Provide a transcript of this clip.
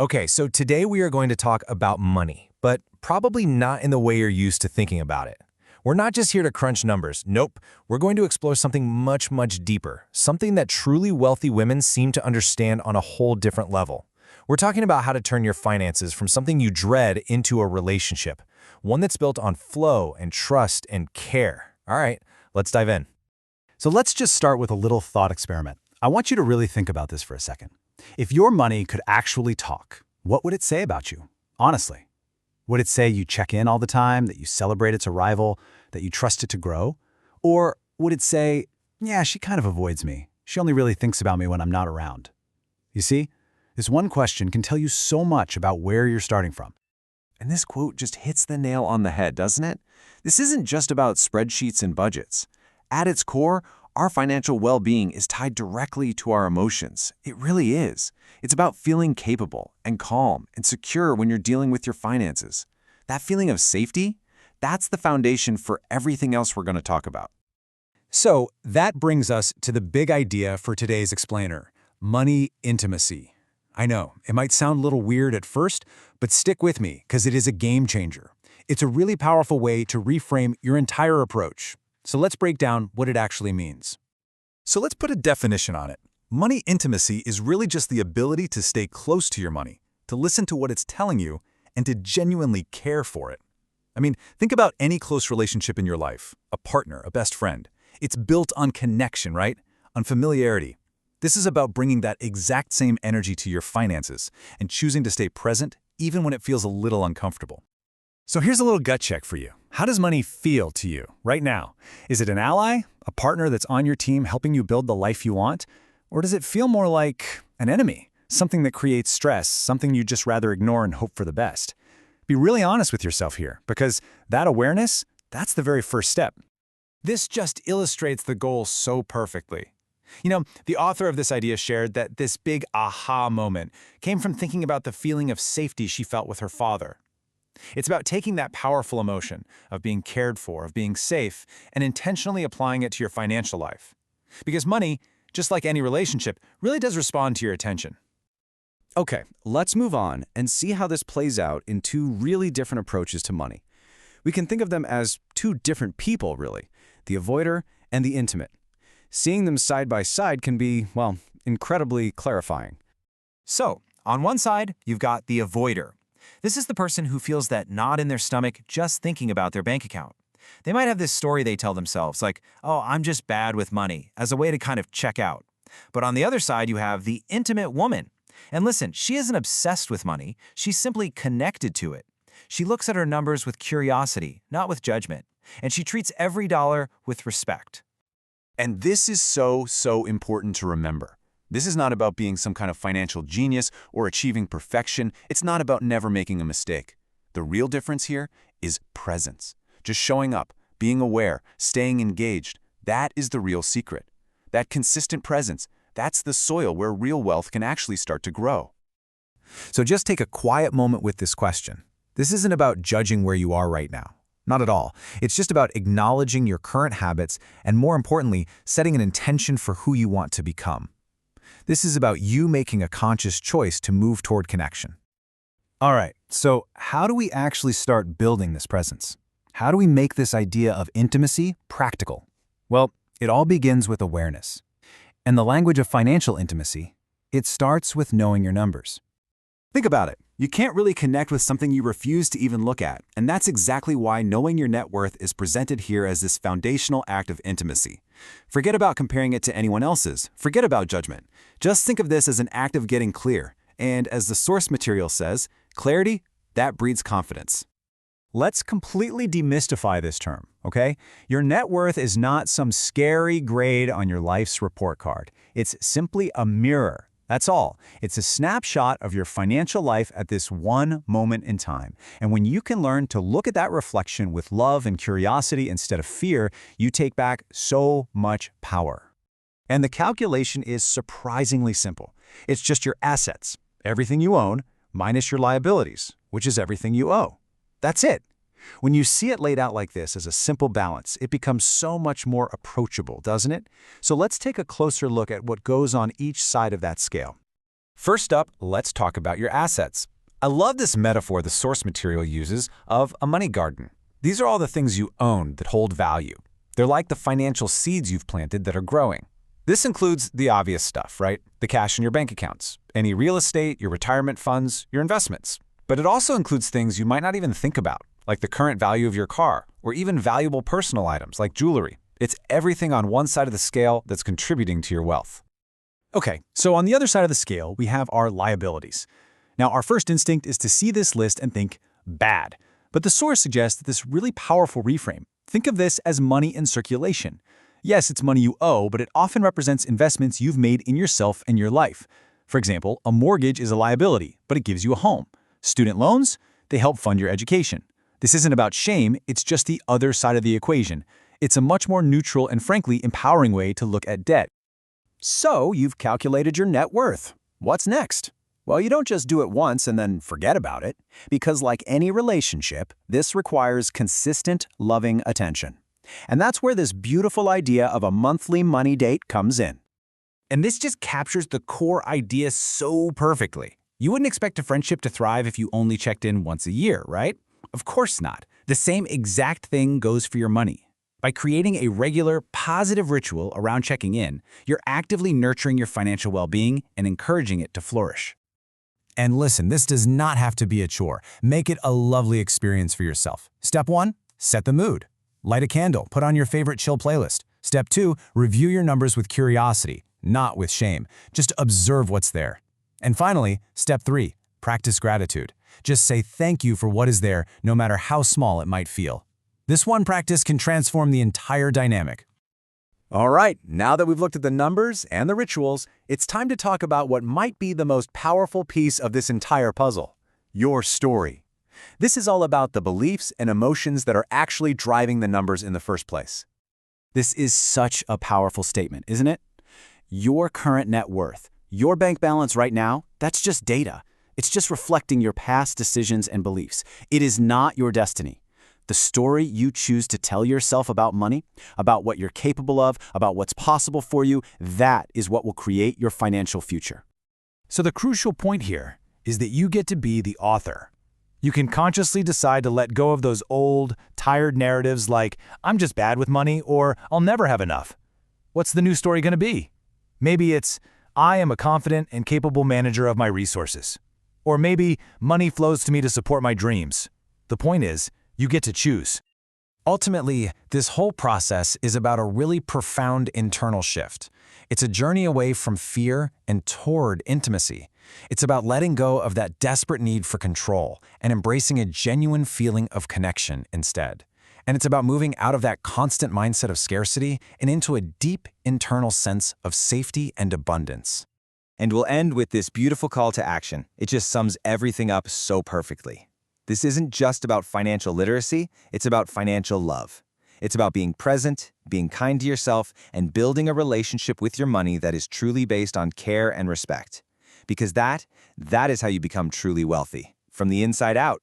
Okay, so today we are going to talk about money, but probably not in the way you're used to thinking about it. We're not just here to crunch numbers. Nope. We're going to explore something much, much deeper, something that truly wealthy women seem to understand on a whole different level. We're talking about how to turn your finances from something you dread into a relationship, one that's built on flow and trust and care. All right, let's dive in. So let's just start with a little thought experiment. I want you to really think about this for a second. If your money could actually talk, what would it say about you? Honestly. Would it say you check in all the time, that you celebrate its arrival, that you trust it to grow? Or would it say, yeah, she kind of avoids me. She only really thinks about me when I'm not around? You see, this one question can tell you so much about where you're starting from. And this quote just hits the nail on the head, doesn't it? This isn't just about spreadsheets and budgets. At its core, our financial well-being is tied directly to our emotions. It really is. It's about feeling capable and calm and secure when you're dealing with your finances. That feeling of safety, that's the foundation for everything else we're going to talk about. So that brings us to the big idea for today's explainer, money intimacy. I know, it might sound a little weird at first, but stick with me because it is a game changer. It's a really powerful way to reframe your entire approach. So let's break down what it actually means. So let's put a definition on it. Money intimacy is really just the ability to stay close to your money, to listen to what it's telling you, and to genuinely care for it. I mean, think about any close relationship in your life, a partner, a best friend. It's built on connection, right? On familiarity. This is about bringing that exact same energy to your finances and choosing to stay present even when it feels a little uncomfortable. So here's a little gut check for you. How does money feel to you right now? Is it an ally, a partner that's on your team helping you build the life you want? Or does it feel more like an enemy, something that creates stress, something you'd just rather ignore and hope for the best? Be really honest with yourself here, because that awareness, that's the very first step. This just illustrates the goal so perfectly. You know, the author of this idea shared that this big aha moment came from thinking about the feeling of safety she felt with her father. It's about taking that powerful emotion of being cared for, of being safe, and intentionally applying it to your financial life. Because money, just like any relationship, really does respond to your attention. Okay, let's move on and see how this plays out in two really different approaches to money. We can think of them as two different people, really, the avoider and the intimate. Seeing them side by side can be, well, incredibly clarifying. So, on one side, you've got the avoider. This is the person who feels that knot in their stomach just thinking about their bank account. They might have this story they tell themselves, like, oh, I'm just bad with money, as a way to kind of check out. But on the other side, you have the intimate woman. And listen, she isn't obsessed with money, she's simply connected to it. She looks at her numbers with curiosity, not with judgment, and she treats every dollar with respect. And this is so important to remember. This is not about being some kind of financial genius or achieving perfection. It's not about never making a mistake. The real difference here is presence. Just showing up, being aware, staying engaged. That is the real secret. That consistent presence, that's the soil where real wealth can actually start to grow. So just take a quiet moment with this question. This isn't about judging where you are right now. Not at all. It's just about acknowledging your current habits and, more importantly, setting an intention for who you want to become. This is about you making a conscious choice to move toward connection. All right, so how do we actually start building this presence? How do we make this idea of intimacy practical? Well, it all begins with awareness. In the language of financial intimacy, it starts with knowing your numbers. Think about it. You can't really connect with something you refuse to even look at, and that's exactly why knowing your net worth is presented here as this foundational act of intimacy. Forget about comparing it to anyone else's. Forget about judgment. Just think of this as an act of getting clear. And as the source material says, clarity, that breeds confidence. Let's completely demystify this term, okay? Your net worth is not some scary grade on your life's report card. It's simply a mirror. That's all. It's a snapshot of your financial life at this one moment in time. And when you can learn to look at that reflection with love and curiosity instead of fear, you take back so much power. And the calculation is surprisingly simple. It's just your assets, everything you own, minus your liabilities, which is everything you owe. That's it. When you see it laid out like this as a simple balance, it becomes so much more approachable, doesn't it? So let's take a closer look at what goes on each side of that scale. First up, let's talk about your assets. I love this metaphor the source material uses of a money garden. These are all the things you own that hold value. They're like the financial seeds you've planted that are growing. This includes the obvious stuff, right? The cash in your bank accounts, any real estate, your retirement funds, your investments. But it also includes things you might not even think about, like the current value of your car, or even valuable personal items like jewelry. It's everything on one side of the scale that's contributing to your wealth. Okay, so on the other side of the scale, we have our liabilities. Now, our first instinct is to see this list and think, bad. But the source suggests this really powerful reframe. Think of this as money in circulation. Yes, it's money you owe, but it often represents investments you've made in yourself and your life. For example, a mortgage is a liability, but it gives you a home. Student loans, they help fund your education. This isn't about shame, it's just the other side of the equation. It's a much more neutral and frankly empowering way to look at debt. So, you've calculated your net worth. What's next? Well, you don't just do it once and then forget about it, because like any relationship, this requires consistent, loving attention. And that's where this beautiful idea of a monthly money date comes in. And this just captures the core idea so perfectly. You wouldn't expect a friendship to thrive if you only checked in once a year, right? Of course not. The same exact thing goes for your money. By creating a regular, positive ritual around checking in, you're actively nurturing your financial well-being and encouraging it to flourish. And listen, this does not have to be a chore. Make it a lovely experience for yourself. Step 1, set the mood. Light a candle, put on your favorite chill playlist. Step 2, review your numbers with curiosity, not with shame. Just observe what's there. And finally, step 3, practice gratitude. Just say thank you for what is there, no matter how small it might feel. This one practice can transform the entire dynamic. All right, now that we've looked at the numbers and the rituals, it's time to talk about what might be the most powerful piece of this entire puzzle: your story. This is all about the beliefs and emotions that are actually driving the numbers in the first place. This is such a powerful statement, isn't it? Your current net worth, your bank balance right now, that's just data. It's just reflecting your past decisions and beliefs. It is not your destiny. The story you choose to tell yourself about money, about what you're capable of, about what's possible for you, that is what will create your financial future. So the crucial point here is that you get to be the author. You can consciously decide to let go of those old, tired narratives like, I'm just bad with money, or I'll never have enough. What's the new story going to be? Maybe it's, I am a confident and capable manager of my resources. Or maybe money flows to me to support my dreams. The point is, you get to choose. Ultimately, this whole process is about a really profound internal shift. It's a journey away from fear and toward intimacy. It's about letting go of that desperate need for control and embracing a genuine feeling of connection instead. And it's about moving out of that constant mindset of scarcity and into a deep internal sense of safety and abundance. And we'll end with this beautiful call to action. It just sums everything up so perfectly. This isn't just about financial literacy, it's about financial love. It's about being present, being kind to yourself, and building a relationship with your money that is truly based on care and respect. Because that is how you become truly wealthy, from the inside out.